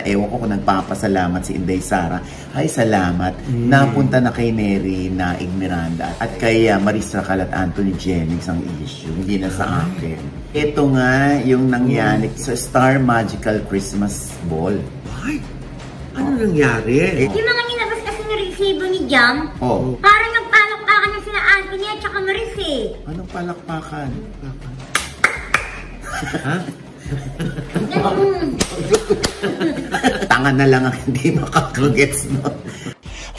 ewan ko kung nagpapasalamat si Inday Sara. Ay, salamat. Napunta na kay Neri na Miranda at kay Maris Racal at Anthony Jennings ang issue, hindi na sa akin. Ito nga yung nangyari sa Star Magical Christmas Ball. Ay, ano nangyari? Yung mga nilabas kasi na resibo ni Jam, parang nagpalakpakan na sila Anthony at saka Maris eh. Anong palakpakan? Ha? Tanga na lang ang hindi makakagets, no?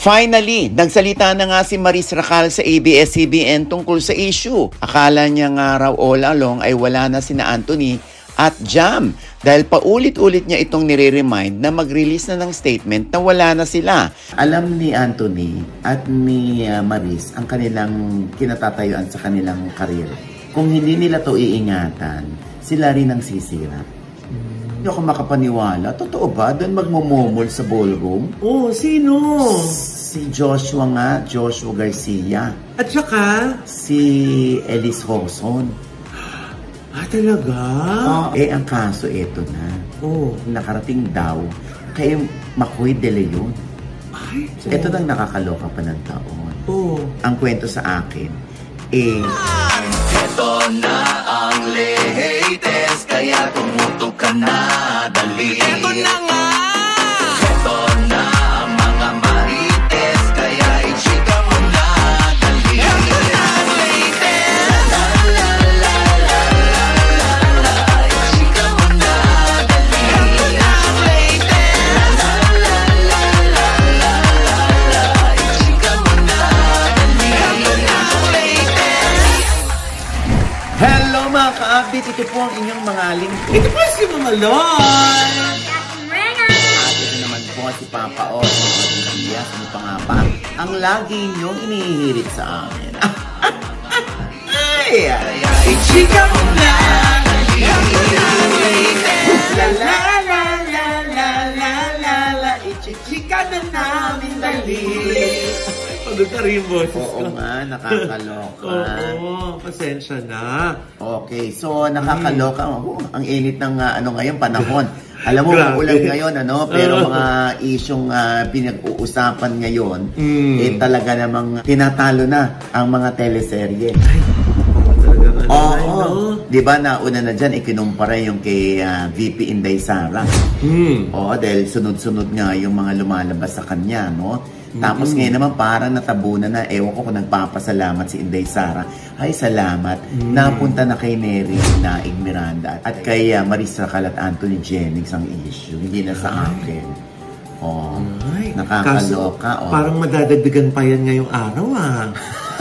Finally, nagsalita na nga si Maris Racal sa ABS-CBN tungkol sa issue. Akala niya nga raw all along ay wala na sina Anthony at Jam dahil paulit-ulit niya itong nire-remind na mag-release na ng statement na wala na sila. Alam ni Anthony at ni Maris ang kanilang kinatatayuan sa kanilang karir. Kung hindi nila to iingatan, sila rin ang sisira. Hindi ako makapaniwala. Totoo ba? Doon magmumumol sa ballroom? Oh, sino? Si Joshua nga, Joshua Garcia. At saka? Si Elise Hoson. Ah, talaga? Ang kaso eto na. Nakarating daw kay Makoy De Leon. Ay, ito nang nakakaloka pa ng taon. Ang kwento sa akin, ito na ang latest, kaya tumutok ka na, dali. Ito na nga! Ito na ang mga marites, kaya i-chika mo na, dali. Ito na ang latest! La la la la la la la, i-chika mo na, dali. Ito na ang latest! La la la la la la la, i-chika mo na, dali. Ito na ang latest! Hello mga ka-update, ito po ang inyong mga link. Ito po si Mama Lon! At ito naman po si Papa O, si Diaz, ano pa nga ba? Ang lagi niyong inihirit sa amin. Ay! I-chika mo na! La la la la la la la la, i-chika na namin dali. Pagod na rin yung boses ko. Oo nga, nakakaloka. Oo, pasensya na. Okay, so nakakaloka. Ang init ng ngayon, panahon. Alam mo, ulan ngayon, pero mga isyong pinag-uusapan ngayon, talaga namang tinatalo na ang mga teleserye. Di ba nauna na dyan, ikinumpara yung kay VP Inday Sara. Dahil sunod-sunod nga yung mga lumalabas sa kanya, no? Tapos ngayon naman parang natabunan na, ewan ko kung nagpapasalamat si Inday Sara. Ay, salamat. Napunta na kay Neri na Miranda at kay Maris Racal at Anthony Jennings ang issue, hindi na sa akin. Nakakaloka. Parang madadagdagan pa yan ngayong araw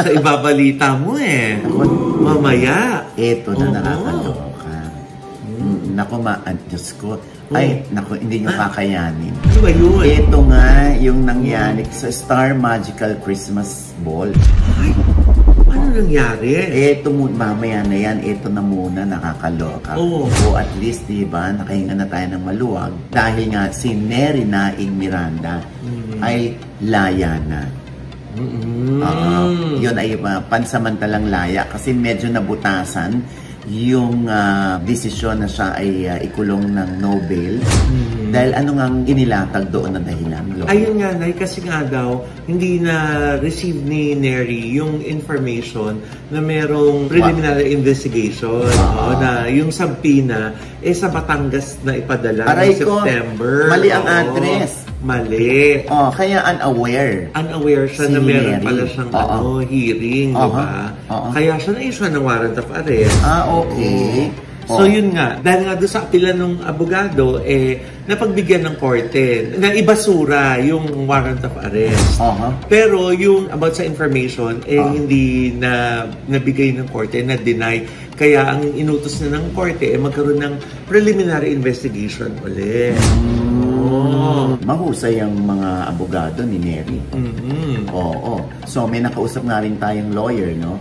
sa ibabalita mo mamaya. Ito na nakakaloka. Naku, Diyos ko. Ay, naku, hindi nyo kakayanin. Ano ba yun? Ito nga yung nangyari sa Star Magical Christmas Ball. Ay, ano nangyari? Ito mamaya na yan. Ito na muna, nakakaloka. O at least, diba, nakahinga na tayo ng maluwag. Dahil nga si Neri na Miranda ay laya na. Yun ay pansamantalang laya kasi medyo nabutasan yung desisyon na siya ay ikulong ng no bail. Dahil ano nga inilatag doon na dahilan? Ayun nga, Nay, kasi nga daw, hindi na-receive ni Neri yung information na merong preliminary investigation. Na yung subpoena sa Batangas na ipadala ng September. Mali ang address. Mali. Kaya unaware. Unaware siya na meron pala siyang hearing, di ba? Kaya siya na-issue ng warrant of arrest. Okay. So yun nga, dahil nga doon sa apila ng abogado, napagbigyan ng korte, na ibasura yung warrant of arrest. Pero yung about sa information, hindi na nabigay ng korte, na-deny. Kaya ang inutos na ng korte, magkaroon ng preliminary investigation ulit. Mahusay ang mga abogado ni Neri. So may nakausap nga rin tayong lawyer, no?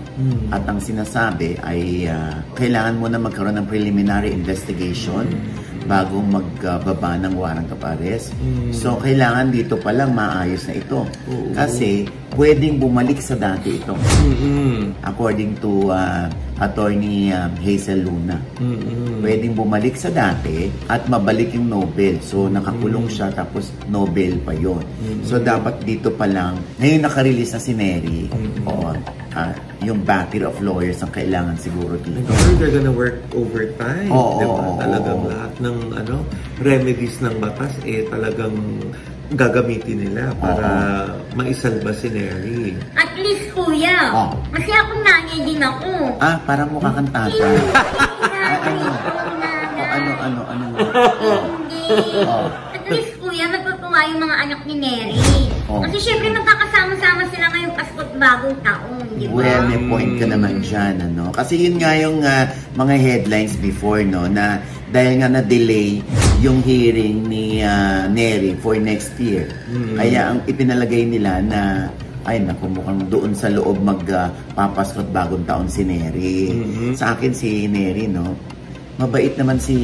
At ang sinasabi ay kailangan mo na magkaroon ng preliminary investigation bago magbaba ng warrant of arrest. So kailangan dito pa lang maayos na ito. Kasi pwedeng bumalik sa dati ito. According to Attorney Hazel Luna. Pwedeng bumalik sa dati at mabalik yung Nobel. So, nakakulong siya tapos Nobel pa yon. So, dapat dito pa lang, ngayon nakarelease na si Neri. Yung battery of lawyers ang kailangan siguro dito. They're gonna work overtime. Talagang lahat ng remedies ng batas talagang gagamitin nila para maisalba si Neri. At least, kuya. Kasi ako nanay din ako. Parang mukha kang tata. Ano? Hindi. At least, kuya, natutuwa yung mga anak ni Neri. Kasi syempre magkakasama-sama sila ngayong Pasko at Bagong Taon, di ba? Well, may point ka naman dyan, ano? Kasi yun nga yung mga headlines before, no? Na dahil nga na-delay yung hearing ni Neri for next year. Kaya ang ipinalagay nila na ay naku, mukhang doon sa loob magpapasko at Bagong Taon si Neri. Sa akin si Neri, no? Mabait naman si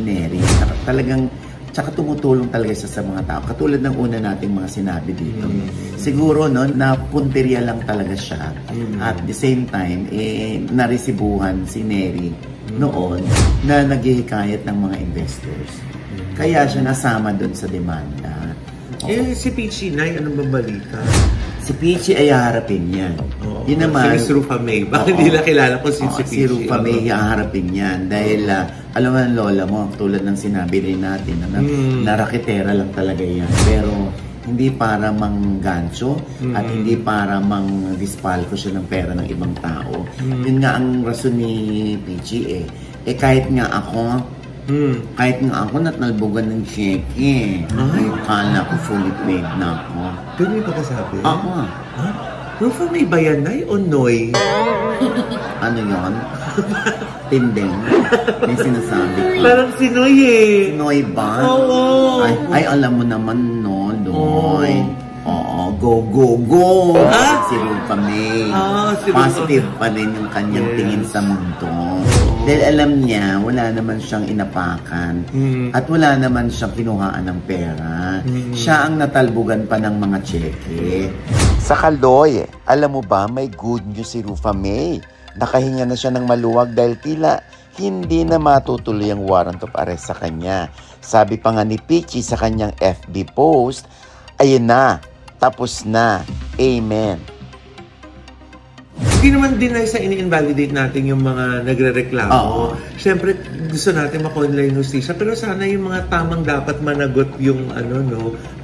Neri. Talagang tsaka tumutulong talaga siya sa mga tao. Katulad ng una nating mga sinabi dito. Siguro, no, napunteriya lang talaga siya. At the same time, naresibuhan si Neri noon na naghihikayat ng mga investors. Kaya siya nasama doon sa demanda. Si Peachy, Nay, ano ba balita? Si Peachy ay haharapin yan. Yun naman. Si Rufa May. Bakit hindi na kilala ko si Peachy? Si Rufa May haharapin yan. Dahil, alam mo ng lola mo, tulad ng sinabi rin natin, na raketera lang talaga yan. Pero, hindi para manggancho at hindi para mang-dispalko siya ng pera ng ibang tao. Yun nga ang rason ni Peachy kahit nga ako, natnalbogan ng cheque. Kala ko fully paid na ako. Ganun yung pagkasabi? Rufa May ba yan, Nay, o Noy? Ano yun? Tindeng. May sinasabi. Parang si Noy Si Noy ba? Oo. Ay, alam mo naman, no, Noy. Go, go, go! Si Rufa May. Positive pa rin yung kanyang tingin sa mundo. Dahil alam niya, wala naman siyang inapakan. At wala naman siyang kinuhaan ng pera. Siya ang natalbugan pa ng mga cheque. Sa Kaloy, alam mo ba, may good news si Rufa May. Nakahinga na siya ng maluwag dahil tila hindi na matutuloy ang warrant of arrest sa kanya. Sabi pa nga ni Peachy sa kanyang FB post, ayun na, tapos na. Amen. Hindi naman din sa ini-invalidate natin yung mga nagre-reklamo. Siyempre, gusto natin maka-online justisya, pero sana yung mga tamang dapat managot yung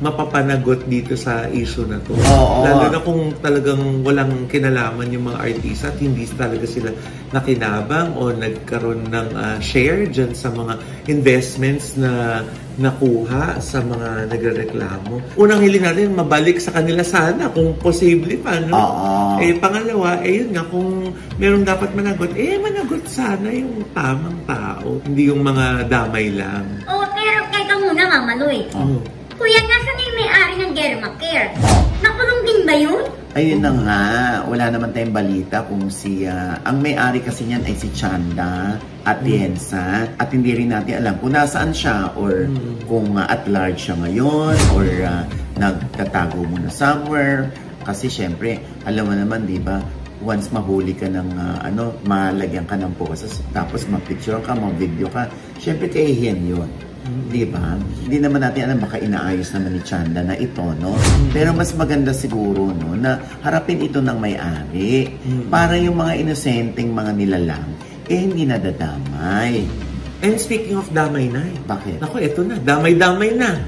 mapapanagot dito sa issue na to. Lalo na kung talagang walang kinalaman yung mga artista at hindi talaga sila nakinabang o nagkaroon ng share dyan sa mga investments na nakuha sa mga nagrereklamo. Unang hiling natin, mabalik sa kanila sana kung posible pa, no? Pangalawa, yun nga, kung meron dapat managot, managot sana yung tamang tao, hindi yung mga damay lang. Pero teka muna, Mama Loy. Kuya, nasan na yung may-ari ng Germacare? Nakulong din ba yun? Ayun na nga, wala naman tayong balita kung ang may-ari kasi niyan ay si Chanda Atienza at hindi rin natin alam kung nasaan siya or kung at large siya ngayon or nagtatago muna somewhere. Kasi syempre, alam mo naman, di ba, once mahuli ka ng malagyan ka ng poses, tapos mag-picture ka, mag-video ka, syempre kahihiyan yun. Di ba? Hindi naman natin alam, baka inaayos naman ni Chanda na ito, no? Pero mas maganda siguro, no, na harapin ito ng may-ari para yung mga inosenteng mga nilalang, hindi nadadamay. And speaking of damay, Nay. Bakit? Naku, eto na. Damay-damay na.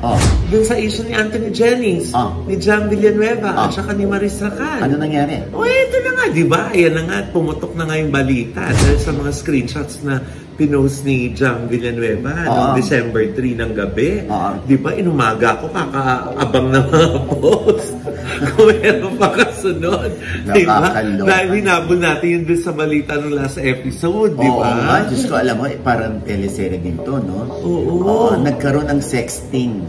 Dun sa issue ni Anthony Jennings, ni Jam Villanueva, at saka ni Maris Racal. Ano nangyari? Eto na nga, di ba? Ayan na nga, pumutok na nga yung balita dahil sa mga screenshots na pinost ni Jam Villanueva noong December 3 ng gabi. Di ba? Inumaga ako, kakaabang ng mga post. Kung meron pa kasunod. Di ba? Dahil hinabol natin yun dun sa balita ng last episode, di ba? Diyos ko, alam mo, parang teleserye din to, no? Nagkaroon ng sexting.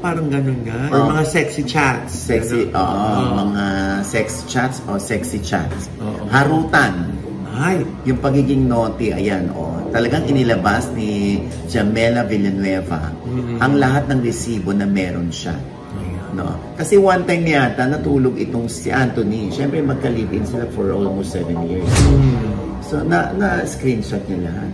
Parang ganun nga. Or mga sexy chats. Mga sex chats o sexy chats. Harutan. Yung pagiging naughty, ayan, talagang inilabas ni Jamela Villanueva ang lahat ng resibo na meron siya. No? Kasi one time yata natulog itong si Anthony. Siyempre magka-live-in sila for almost 7 years. So, na-screenshot niya lahat.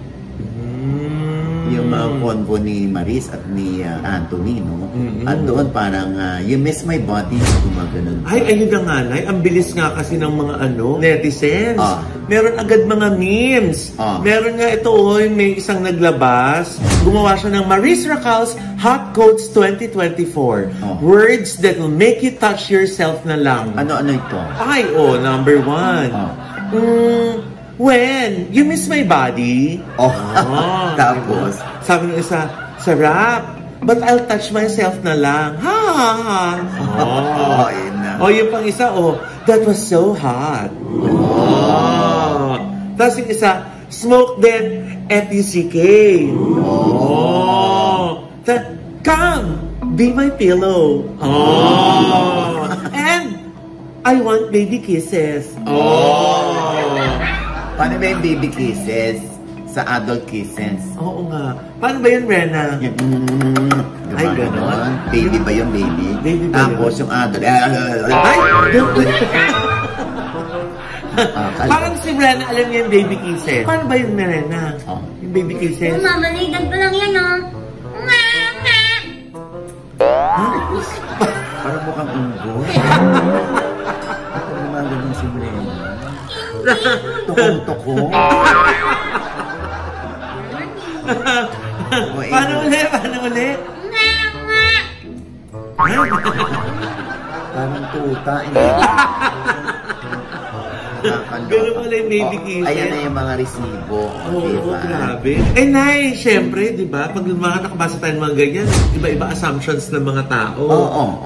Yung mga convo ni Maris at ni Anthony, no? At doon parang, you miss my body, gumaganon. Ay, ayun na nga, Nay. Ang bilis nga kasi ng mga netizens. Meron agad mga memes. Meron nga ito, may isang naglabas. Gumawa siya ng Maris Racal's Hot Quotes 2024. Words that will make you touch yourself na lang. Ano ito? Ay, number 1. When you miss my body. Tapos sabi ng isa, sarap, but I'll touch myself na lang. Ha ha ha. Yung pang isa, that was so hot. Tapos yung isa, smoke then F-U-C-K. Come, be my pillow. And I want baby kisses. Paano ba yung baby kisses? Sa adult kisses? Oo nga. Paano ba yun, Rena? Ay, gano'n. Baby ba yun, baby? Baby ba tapos yung adult. Ay! Parang si Rena, alam niya yung baby kisses. Paano ba yun, Rena? Yung baby kisses? Mamaligan ko lang yan, Parang mukhang unggoy. Ito naman ganun si Rena. Tukong-tukong. Paano ulit? Parang tuta. Ganun pala yung baby kisses. Ayan na yung mga resibo. Grabe. Nay, syempre, di ba? Pag nakabasa tayo ng mga ganyan, iba-iba assumptions ng mga tao.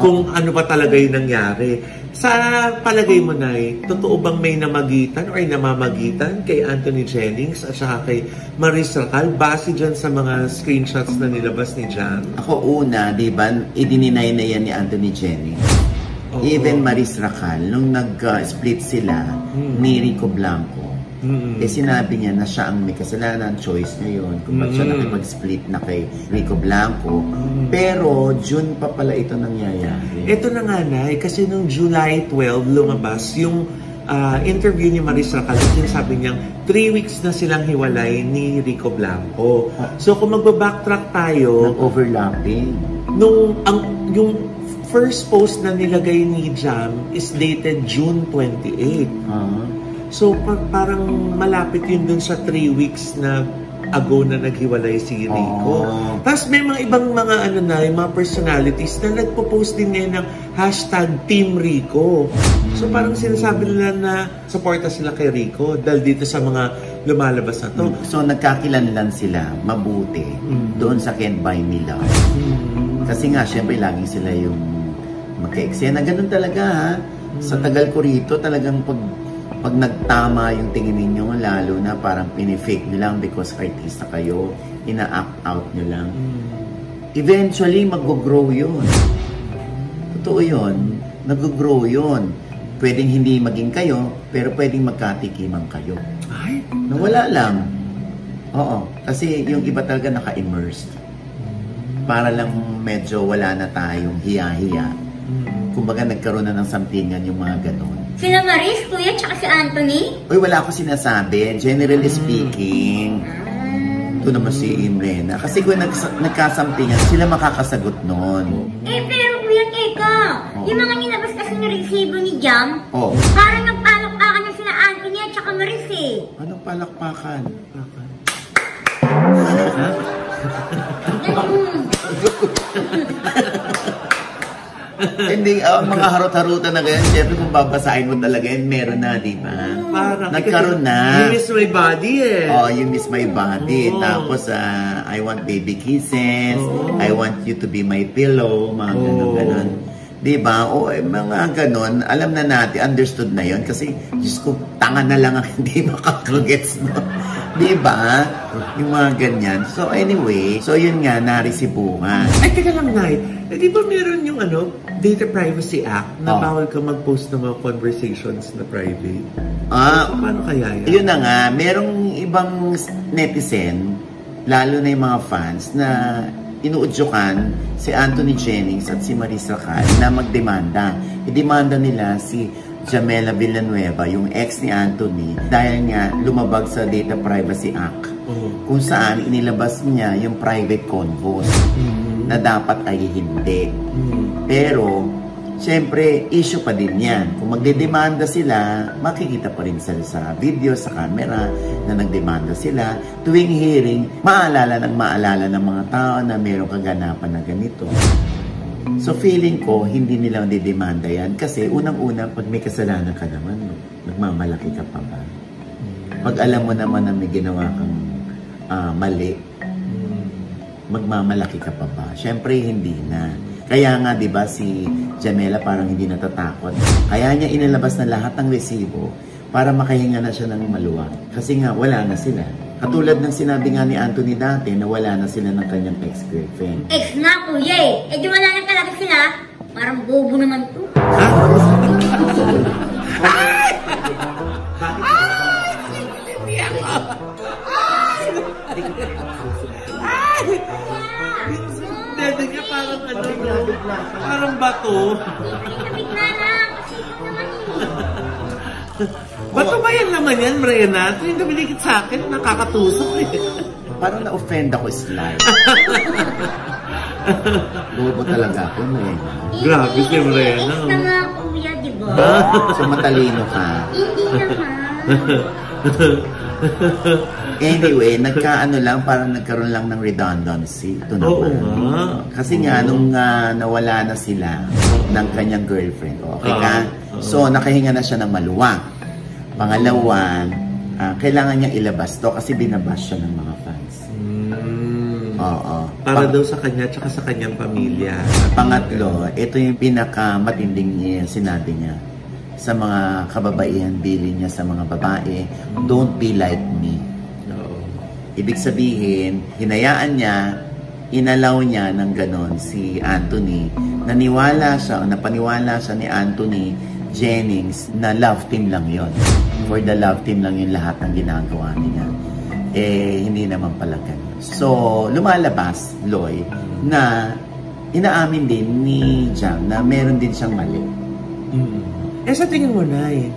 Kung ano pa talaga yung nangyari. Sa palagay mo, Nay, totoo bang may namagitan or namamagitan kay Anthony Jennings at saka kay Maris Racal base dyan sa mga screenshots na nilabas ni Jam? Ako una, di ba, idininay na yan ni Anthony Jennings. Even Maris Racal, nung nag-split sila ni Rico Blanco, sinabi niya na siya ang may kasalanan, choice niya yun, kung ba't siya nakipag-split na kay Rico Blanco. Pero, June pa pala ito nangyayari. Ito na nga, Nay, kasi nung July 12, lumabas yung interview ni Maris Racal, sabi niyang 3 weeks na silang hiwalay ni Rico Blanco. So, kung magbabacktrack tayo, overlapping. Yung first post na nilagay ni Jam is dated June 28. So, parang malapit yun dun sa 3 weeks na ago na naghiwalay si Rico. Tapos may mga ibang mga mga personalities na nagpo-post din ngayon ng #Team Rico. So parang sinasabi nila na suporta sila kay Rico dahil dito sa mga lumalabas na to. So nagkakilanlan sila mabuti doon sa Can't Buy Me Love. Kasi nga, syempre, laging sila yung magka-eksena. Ganun talaga, ha? Sa tagal ko rito, talagang pag nagtama yung tingin ninyo, lalo na parang pinifake nyo lang because artista kayo, ina-act out nyo lang. Eventually, mag-grow yun. Totoo yun. Nag-grow yun. Pwedeng hindi maging kayo, pero pwedeng magkatikiman kayo. Ay, nawala lang. Oo. Kasi yung iba talaga naka-immersed. Para lang medyo wala na tayong hiya-hiya. Kumbaga nagkaroon na ng sampingan yung mga ganon. Sila Maris, Kuya, tsaka si Anthony? Uy, wala ako sinasabi. Generally speaking, ito naman si Imrena. Kasi kung nagkasampingan, sila makakasagot nun. Pero Kuya, teka. Yung mga nilabas kasi ng resibo ni Jam, Oh. parang nagpalakpakan na sila Anthony at tsaka Maris eh. Anong palakpakan? Hindi, mga harot-harutan na ganyan. Siyempre, kung babasahin mo talaga yan, meron na, di ba? Parang, nagkaroon na. You miss my body eh. Oh, you miss my body. Tapos, I want baby kisses. I want you to be my pillow. Mga ganon-ganon. Di ba? O, mga ganon. Alam na natin, understood na yon. Kasi, Diyos ko, tanga na lang ang hindi makakagets mo. Di ba? Yung mga ganyan. So, anyway. So, yun nga, narisibungan. Ay, teka lang, Nay. Di ba meron yung Data Privacy Act na bawal ka mag-post ng mga conversations na private? So, paano kaya yan? Yun na nga. Merong ibang netizen, lalo na yung mga fans, na inuudyokan si Anthony Jennings at si Maris Racal na magdemanda. Idemanda nila si Jamela Villanueva, yung ex ni Anthony, dahil nga lumabag sa Data Privacy Act, kung saan inilabas niya yung private convos na dapat ay hindi. Pero, siyempre, issue pa din yan. Kung magdedemanda sila, makikita pa rin sa video, sa camera, na nagdemanda sila. Tuwing hearing, maalala ng mga tao na mayroong kaganapan na ganito. So feeling ko, hindi nila didemanda yan. Kasi unang-una, pag may kasalanan ka naman, nagmamalaki ka pa ba? Pag alam mo naman na may ginawa kang mali, magmamalaki ka pa ba? Siyempre, hindi na. Kaya nga, di ba, si Jamela parang hindi natatakot. Kaya niya inilabas na lahat ng resibo para makahinga na siya ng maluwag. Kasi nga, wala na sila. Katulad ng sinabi nga ni Anthony dati na wala na sila ng kanyang ex-girlfriend. Ex na, kuya eh. Eh di wala na talaga sila. Parang bobo naman to. Dede ka parang parang bato. Bigla lang. Kasi ito naman Bato ba yan naman yan, Brenna? Ito yung dumilikit sa akin, nakakatusok eh. Parang na-offend ako slide. Bobo talaga ako, Brenna. Grabe si Brenna. Ex na nga, kuya, di ba? So matalino ka. Hindi naman. Anyway, nagkaano lang, parang nagkaroon lang ng redundancy. Ito naman. Oo nga. Kasi nga, nung nawala na sila ng kanyang girlfriend. Okay ka? So, nakahinga na siya ng maluwang. Pangalawa, kailangan niya ilabas to kasi binabas siya ng mga fans. Oo. Para daw sa kanya at sa kanyang pamilya. Pangatlo, ito yung pinakamatinding sinabi niya sa mga kababaihan, bilin niya sa mga babae, don't be like me. Ibig sabihin, hinayaan niya, inalaw niya ng ganon si Anthony. Napaniwala siya ni Anthony Jennings na love team lang yon. For the love team lang yung lahat ng ginagawa niya. Eh, hindi naman pala ganun. So, lumalabas, Loy, na inaamin din ni Jam na meron din siyang mali. Eh, sa tingin mo, Nay,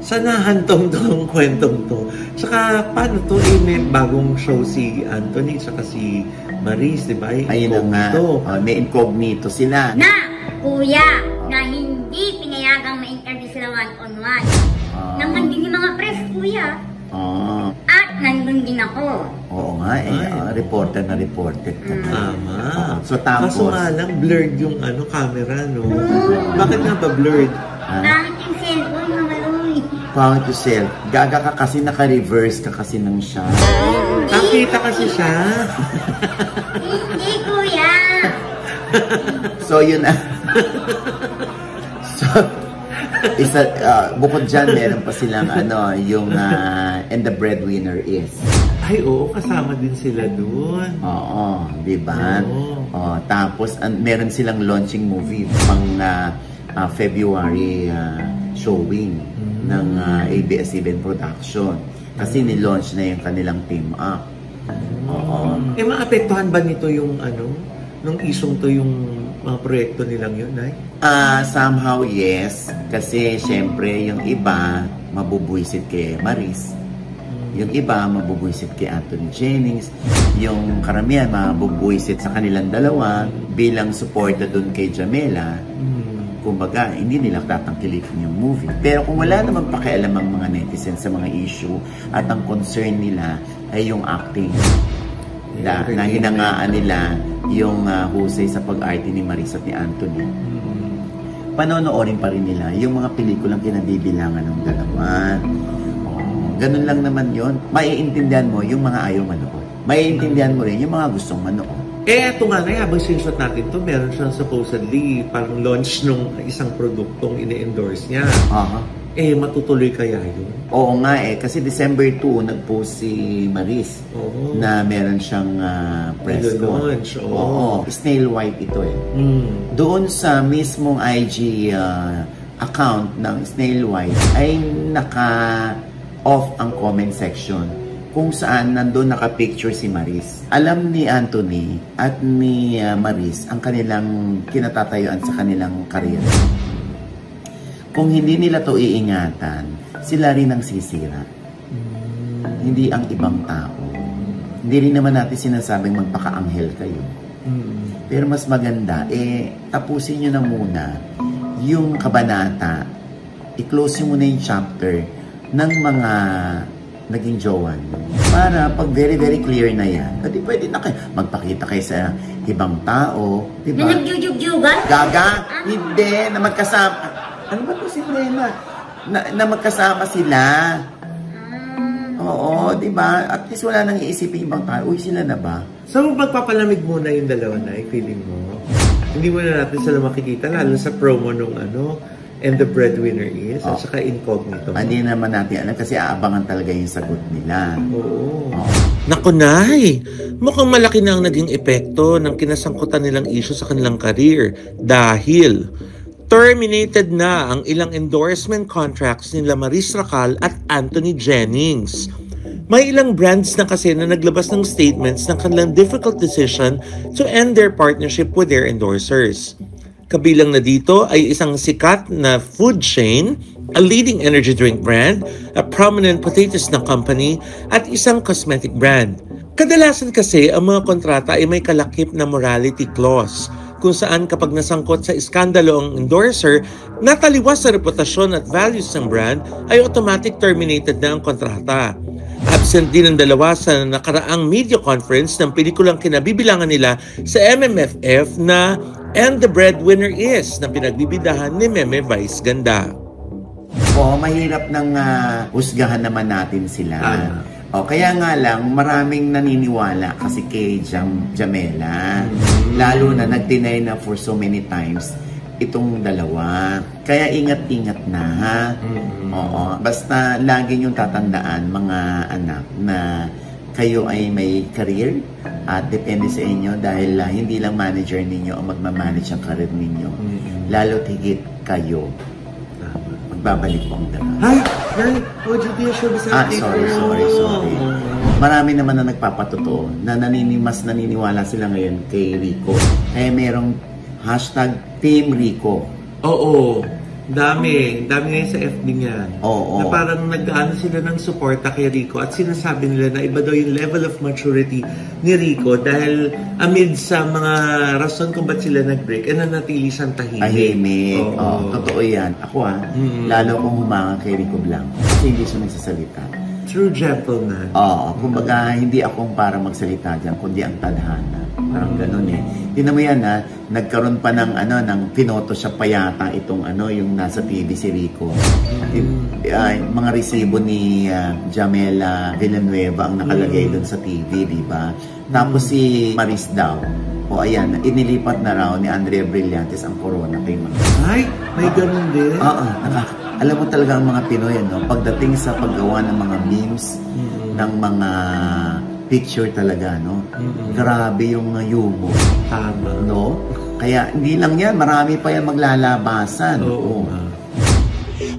sanahan tong kwentong to. Saka, paano to? May bagong show si Anthony, saka si Maris, di ba? Ayun na nga. May incognito sila. Na, kuya, na hindi pinayagang ma-interview sila one-on-one. Naman din yung mga press, kuya. At nandun din ako. Oo nga reporter na reporter ka. Tama. So tapos, kaso nga lang, blurred yung camera, no? Bakit nga ba blurred? Bakit yung cellphone na maloy? Pangit yung cell. Gaga ka kasi, naka-reverse ka kasi ng siya. Nakita kasi siya. Hindi, kuya. So yun na. So, bukod dyan, meron pa silang yung and the breadwinner is. Ay, oo, kasama din sila dun. Oo, di ba? Tapos, meron silang launching movie pang February showing ng ABS-CBN Production. Kasi ni-launch na yung kanilang team up. Oo. Eh, maapektuhan ba nito yung nung isong to yung mga proyekto nilang yun, Nay? Somehow, yes. Kasi, syempre, yung iba, mabubuisit kay Maris. Yung iba, mabubuisit kay Anthony Jennings. Yung karamihan, mabubuisit sa kanilang dalawa bilang suporta dun kay Jamela. Kumbaga, hindi nila tatangkilikin yung movie. Pero kung wala namang pakialam ang mga netizens sa mga issue at ang concern nila ay yung acting. Na hinangaan nila yung husay sa pag-arte ni Maris at ni Anthony. Panonoorin pa rin nila yung mga pelikulang kinabibilangan ng dalawa. Ganun lang naman yon. Maiintindihan mo yung mga ayaw manood. Maiintindihan mo rin yung mga gustong manood. Eh, ito nga na, habang sinshot natin to, meron siyang supposedly parang launch nung isang produktong ini-endorse niya. Eh, matutuloy kaya yun? Oo nga kasi December 2, nag-post si Maris na meron siyang press launch. Snail White ito Doon sa mismong IG account ng Snail White ay naka-off ang comment section kung saan nandun naka-picture si Maris. Alam ni Anthony at ni Maris ang kanilang kinatatayuan sa kanilang career. kung hindi nila to iingatan, sila rin ang sisira. Hindi ang ibang tao. Hindi rin naman natin sinasabing magpaka-anghel kayo. Pero mas maganda, tapusin nyo na muna yung kabanata, i-close nyo muna yung chapter ng mga naging jowa nyo. Para pag very, very clear na yan, pwede na kayo magpakita kayo sa ibang tao. Diba? Na nagjujug-jugan? Gaga? Hindi, na magkasama. Ano ba ito si Brena? Na magkasama sila. Oo, diba? At least wala nang iisipin ibang tao. Uy, sila na ba? So, magpapalamig muna yung dalawa na, feeling mo? Hindi mo na natin sila makikita, lalo sa promo nung And the Breadwinner Is, at saka Incognito. Hindi naman natin alam kasi aabangan talaga yung sagot nila. Oo. Naku, Nay! Mukhang malaki na ang naging epekto ng kinasangkutan nilang issue sa kanilang career dahil terminated na ang ilang endorsement contracts nila Maris Racal at Anthony Jennings. May ilang brands na kasi na naglabas ng statements ng kanilang difficult decision to end their partnership with their endorsers. Kabilang na dito ay isang sikat na food chain, a leading energy drink brand, a prominent potatoes na company, at isang cosmetic brand. Kadalasan kasi ang mga kontrata ay may kalakip na morality clause, kung saan kapag nasangkot sa iskandalo ang endorser, nataliwas sa reputasyon at values ng brand, ay automatic terminated na ang kontrata. Absent din ang dalawa sa nakaraang media conference ng pelikulang kinabibilangan nila sa MMFF na And the Breadwinner Is na pinagbibidahan ni Meme Vice Ganda. Mahirap nang husgahan naman natin sila. Kaya nga lang, maraming naniniwala kasi kay Jamela. Lalo na nag-deny na for so many times itong dalawa. Kaya ingat-ingat na, ha? Oo. Basta lagi niyong tatandaan, mga anak, na kayo ay may career at depende sa inyo dahil hindi lang manager ninyo ang magmamanage ang career ninyo. Lalo't higit kayo. Magbabalik po ang dalawa. Hi! Sorry. Marami naman na nagpapatotoo na mas naniniwala sila ngayon kay Rico. Merong hashtag Team Rico. Oo. Dami ngayon sa FB niyan. Oo. Na parang nag-ano sila ng suporta kay Rico at sinasabi nila na iba daw yung level of maturity ni Rico dahil amid sa mga rason kung ba't sila nag-break nanatili siyang tahimik. Totoo yan. Ako lalo akong humanga kay Rico Blanco kasi hindi siya nagsasalita. True gentleman. Kumbaga hindi akong para magsalita dyan kundi ang tadhana. Parang ganun Tinan mo yan nagkaroon pa ng pinotoshop pa yata itong yung nasa TV si Rico. Mga resibo ni Jamela Villanueva ang nakalagay doon sa TV, di ba? Tapos si Maris daw. Inilipat na raw ni Andrea Brillantes ang corona kay Maris. Ay, may ganun din? Alam mo talaga ang mga Pinoy, pagdating sa paggawa ng mga memes, ng mga picture talaga, grabe yung humor. Tama. Kaya hindi lang yan, marami pa yan maglalabasan.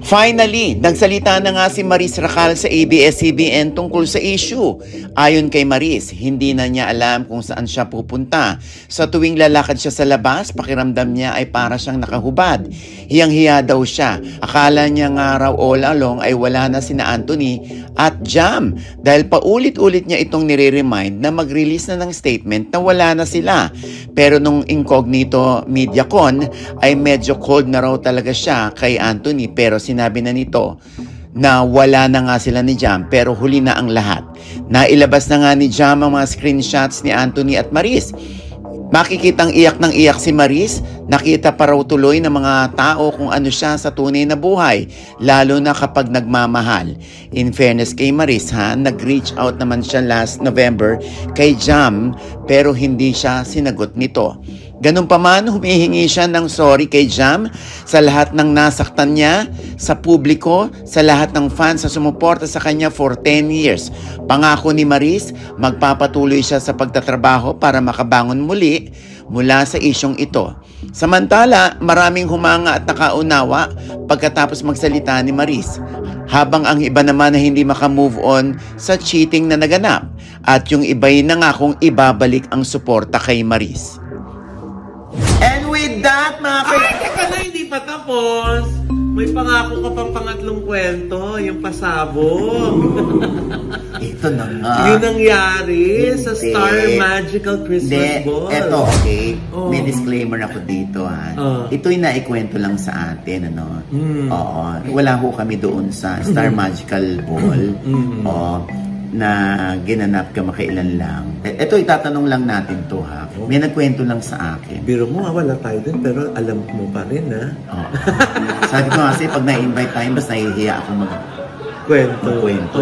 Finally, nagsalita na nga si Maris Racal sa ABS-CBN tungkol sa issue. Ayon kay Maris, hindi na niya alam kung saan siya pupunta. Sa tuwing lalakad siya sa labas, pakiramdam niya ay para siyang nakahubad. Hiyang-hiya daw siya. Akala niya nga raw all along ay wala na sina Anthony at Jam dahil paulit-ulit niya itong nire-remind na mag-release na ng statement na wala na sila. Pero nung Incognito MediaCon ay medyo cold na raw talaga siya kay Anthony pero sinabi na nito na wala na nga sila ni Jam pero huli na ang lahat. Nailabas na nga ni Jam ang mga screenshots ni Anthony at Maris. Makikitang iyak ng iyak si Maris, nakita pa raw tuloy ng mga tao kung ano siya sa tunay na buhay, lalo na kapag nagmamahal. In fairness kay Maris nag-reach out naman siya last November kay Jam pero hindi siya sinagot nito. Ganun pa man, humihingi siya ng sorry kay Jam sa lahat ng nasaktan niya, sa publiko, sa lahat ng fans sa sumuporta sa kanya for 10 years. Pangako ni Maris, magpapatuloy siya sa pagtatrabaho para makabangon muli mula sa isyong ito. Samantala, maraming humanga at nakaunawa pagkatapos magsalita ni Maris. Habang ang iba naman na hindi makamove on sa cheating na naganap at yung iba'y nangakong ibabalik ang suporta kay Maris. And with that, mga teka na, hindi pa tapos. May pangako ka pang pangatlong kwento, yung pasabog. Ito na nga. Yung nangyari sa Hindi. Star Magical Christmas Ball. Ito, okay. May disclaimer ako dito, ha. Ito'y naikwento lang sa atin, ano. Oo. Wala ho kami doon sa Star Magical Ball. Na ginanap kamakailan lang. Ito, itatanong lang natin to, ha. May nagkwento lang sa akin. Biro mo, wala tayo din, pero alam mo pa rin, ha? Oo. Sabi ko kasi, pag na-invite tayo, mas nahihiya ako magkwento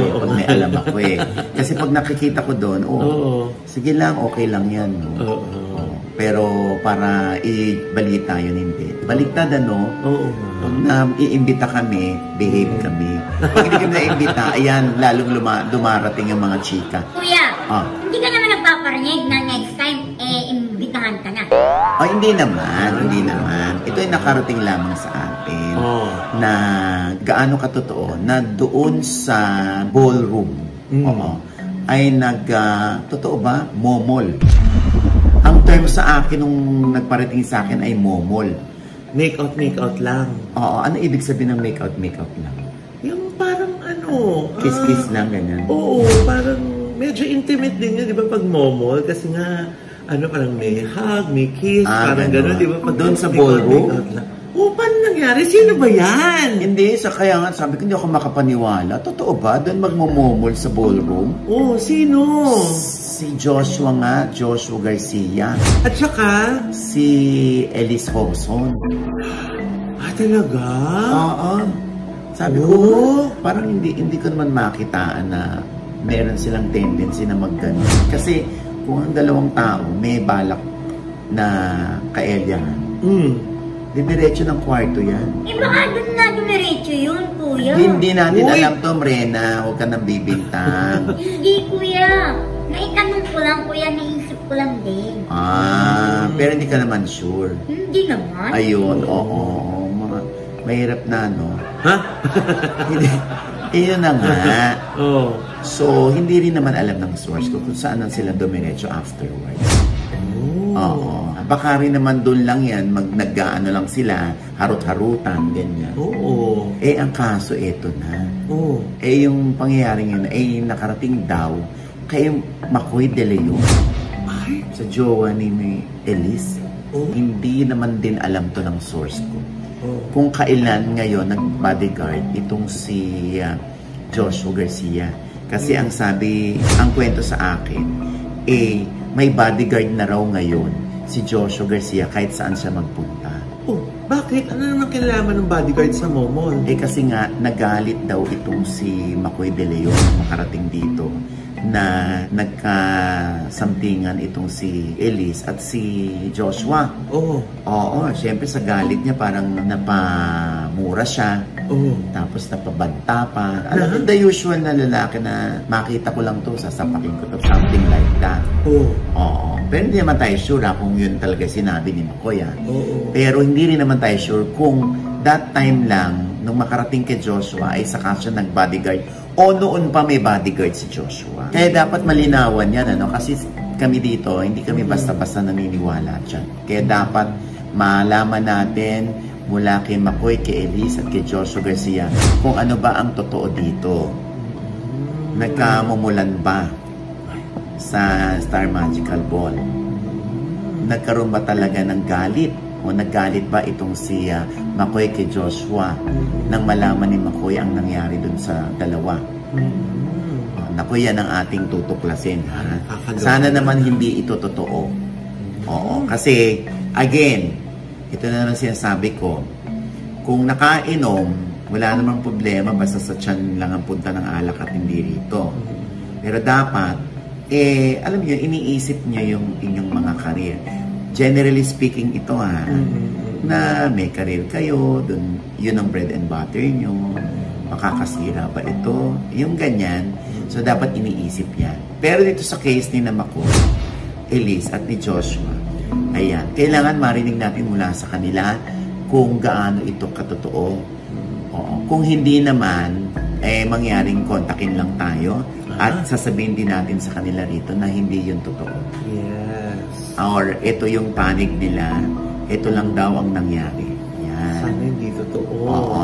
eh, pag may alam ako eh. Kasi pag nakikita ko doon, sige lang, okay lang yan. No? Pero para ibalita yun, hindi. Baliktad, ano? Pag na-iimbita kami, behave kami. Pag hindi kami na-iimbita, ayan, lalong dumarating yung mga chika. Kuya, hindi ka naman nagpaparinig na next time, imbitahan ka na. Hindi naman. Ito ay nakarating lamang sa atin na gaano katotoo na doon sa ballroom ay totoo ba? Momol. Ang term sa akin nung nagparating sa akin ay momol. Make-out lang. Oo, ano ibig sabihin ng make-out lang? Yung parang kiss-kiss lang, ganyan. Oo, parang medyo intimate din yun, di ba, pag momol? Kasi nga, parang may hug, may kiss, parang gano'n, di ba? Pag doon sa ballroom? Paano nangyari? Sino ba yan? Hindi, kaya nga sabi ko, hindi ako makapaniwala. Totoo ba? Doon magmomomol sa ballroom? Sino? Si Joshua nga, Joshua Garcia. At saka? Si Elise Hobson. Talaga? Oo. Sabi ko, parang hindi ko naman makitaan na meron silang tendency na magganon. Kasi kung ang dalawang tao may balak na kaelyahan, diretso ng kwarto yan. Baka doon na dumiretso yun, kuya. Hindi natin alam to, Mrena. Huwag ka nang bibintang. Hindi, kuya. Naitanong ko lang, kuya. Naisip ko lang din. Pero hindi ka naman sure. Hindi naman. Ayun, oo. Mahirap na, no? Ha? Iyon na nga. So, hindi rin naman alam ng source ko kung saan sila dumiretso afterwards. Oo. Baka rin naman doon lang yan, nag-gaano lang sila, harut-harutan, ganyan. Ang kaso, eto na. Yung pangyayari ngayon, nakarating daw kay Makoy De Leon. Sa jowa ni Elise. Hindi naman din alam to ng source ko. Kung kailan ngayon nag-bodyguard itong si Joshua Garcia. Kasi ang kwento sa akin, may bodyguard na raw ngayon si Joshua Garcia kahit saan siya magpunta. Bakit? Ano naman kinalaman ng bodyguard sa momol? Kasi nga, nagalit daw itong si Makoy De Leon makarating dito na nagkasamtingan itong si Elise at si Joshua. Oo, syempre sa galit niya parang napamura siya. Tapos napabanta pa. Alam mo, the usual na lalaki na makita ko lang to, sasapakin ko to, something like that. Pero hindi naman tayo sure kung yun talaga sinabi ni Makoy. Pero hindi rin naman tayo sure kung that time lang, nung makarating kay Joshua, ay saka siya nag-bodyguard o noon pa may bodyguard si Joshua. Kaya dapat malinawan yan, kasi kami dito, hindi kami basta-basta naniniwala dyan. Kaya dapat malaman natin mula kay Makoy, kay Elise at kay Joshua Garcia kung ano ba ang totoo dito. Nagkamumulan ba sa Star Magical Ball? Nagkaroon ba talaga ng galit? O naggalit ba itong si Makoy kay Joshua nang malaman ni Makoy ang nangyari dun sa dalawa? Naku, yan ang ating tutuklasin. Sana naman hindi ito totoo. Kasi again, ito na naman sinasabi ko, kung nakainom, wala namang problema basta sa tiyan lang ang punta ng alak at hindi rito. Pero dapat, alam niyo, iniisip niyo yung inyong mga career. Generally speaking, ito na may career kayo, dun, yun ang bread and butter nyo, makakasira ba ito, yung ganyan. So, dapat iniisip yan. Pero dito sa case ni Makoy, Elise at ni Joshua, ayan, kailangan marinig natin mula sa kanila kung gaano ito katotoo. Kung hindi naman, mangyaring kontakin lang tayo at sasabihin din natin sa kanila rito na hindi yun totoo. Yes. Or ito yung panig nila, ito lang daw ang nangyari. Yan. yan. Sana hindi totoo. Oo.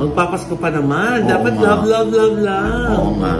Magpapasko pa naman. Oo, Dapat nga. love lang. Oo nga.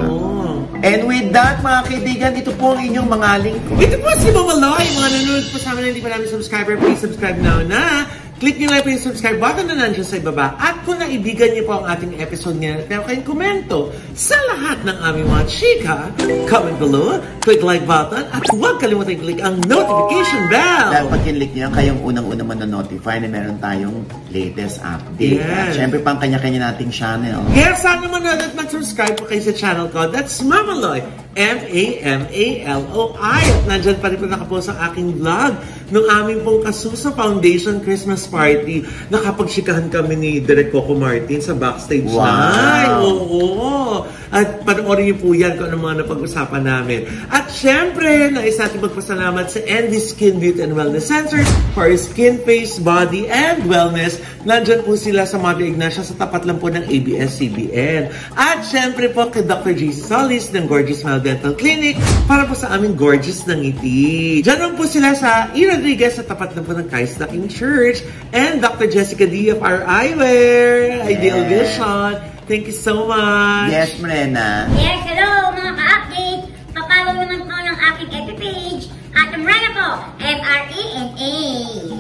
And with that, mga kaibigan, ito po ang inyong mga lingkod. Ito po si Mama Loy. Mga nanonood po sa amin na hindi pa namin subscriber, please subscribe now na. Click nyo lang po yung subscribe button na nandiyan sa ibaba. At kung naibigan nyo po ang ating episode ngayon, pero kayong komento sa lahat ng aming mga chika, comment below, click like button, at huwag kalimutan click ang notification bell. Dahil pag kinlik nyo yan, kayong unang-una manonotify na meron tayong latest update. Yes. At syempre pang kanya-kanya nating channel. Kaya sana manood at mag-subscribe po kayo sa channel ko. That's Mama Loy. M-A-M-A-L-O-I. At nandyan pa rin po nakapost ang aking vlog nung aming pong Kasusa Foundation Christmas Party. Nakapagshikahan kami ni Direk Coco Martin sa backstage na. Oo. At panoorin niyo po yan kung ano mga napag-usapan namin. At syempre, nais natin magpasalamat sa Envy Skin Beauty and Wellness Center for skin, face, body, and wellness. Nandyan po sila sa Mother Ignacia sa tapat lang po ng ABS-CBN. At syempre po kay Dr. JC Solis ng Gorgeous Smile Dental Clinic para po sa aming gorgeous na ngiti. Diyan lang po sila sa E. Rodriguez sa tapat lang po ng Christ the King Church. And Dr. Jessica D of our Eyewear, Ideal Vision. Thank you so much. Yes, Mrena. Yes, hello mga ka-update. Papalo naman po ng aking FB page. At Mrena po, M-R-E-N-A.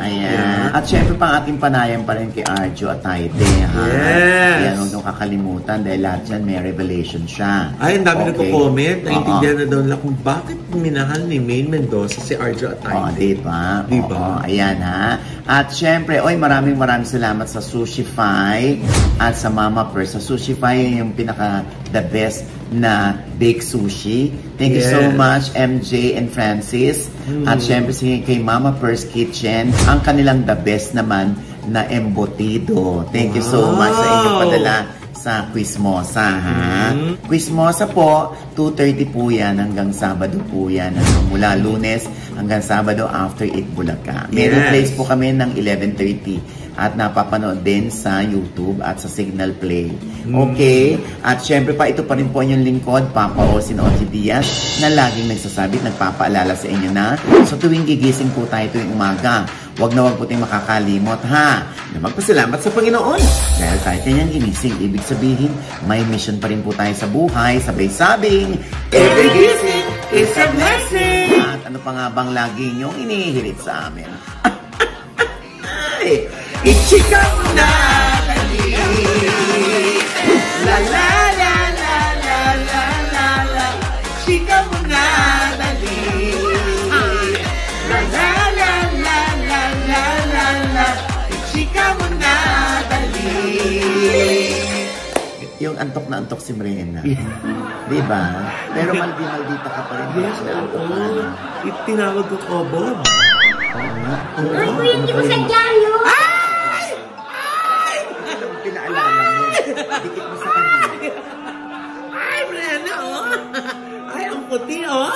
Ayan. At syempre pang ating panayan pa rin kay Arjo at Taide, ha? Yes. Yan, huwag nung kakalimutan dahil lahat yan may revelation siya. Ay, ang dami nagko-comment. Naintindihan Oo. na daw nila kung bakit minahal ni Maine Mendoza si Arjo at Oo, Taide. diba? Diba? Oo, ayan, ha? At syempre, maraming salamat sa Sushify at sa Mama Per. Sa Sushify, yung pinaka the best na baked sushi. Thank you so Yes. much, MJ and Francis. At syempre, kay Mama Per's Kitchen, ang kanilang the best naman na embutido. Thank you so much sa inyong padala sa Quizmosa, ha? Quizmosa po, 2:30 po yan hanggang Sabado po yan. Mula Lunes hanggang Sabado after 8 Bulaca. May replace po kami ng 11:30 at napapanood din sa YouTube at sa Signal Play. Okay? At syempre pa, ito pa rin po inyong lingkod, Papa Osin Oti Diaz, na laging nagsasabi, nagpapaalala sa inyo na sa tuwing gigising po tayo tuwing umaga, wag po tayong makakalimot, ha? Na magpasalamat sa Panginoon. Dahil tayo kanyang ginising, ibig sabihin, may mission pa rin po tayo sa buhay, sabay-sabing, Every gising is a blessing! At ano pa nga bang lagi niyong inihirit sa amin? Ay! Ichika mo na, dali! La la la la la la la la! Ichika mo na, dali! La la la la la la la la! Ichika mo na, dali! Yung antok na antok si Mrena. Diba? Pero maldita ka pa rin. Yes, oo. Itinawag ko Kobob. Uy, kuya, hindi ko sadya yun. Anong pinaalala mo? Dikit mo sa kanya. Ay, Brenna, oh! Ay, ang puti, oh!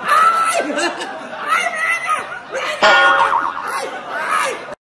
Ay!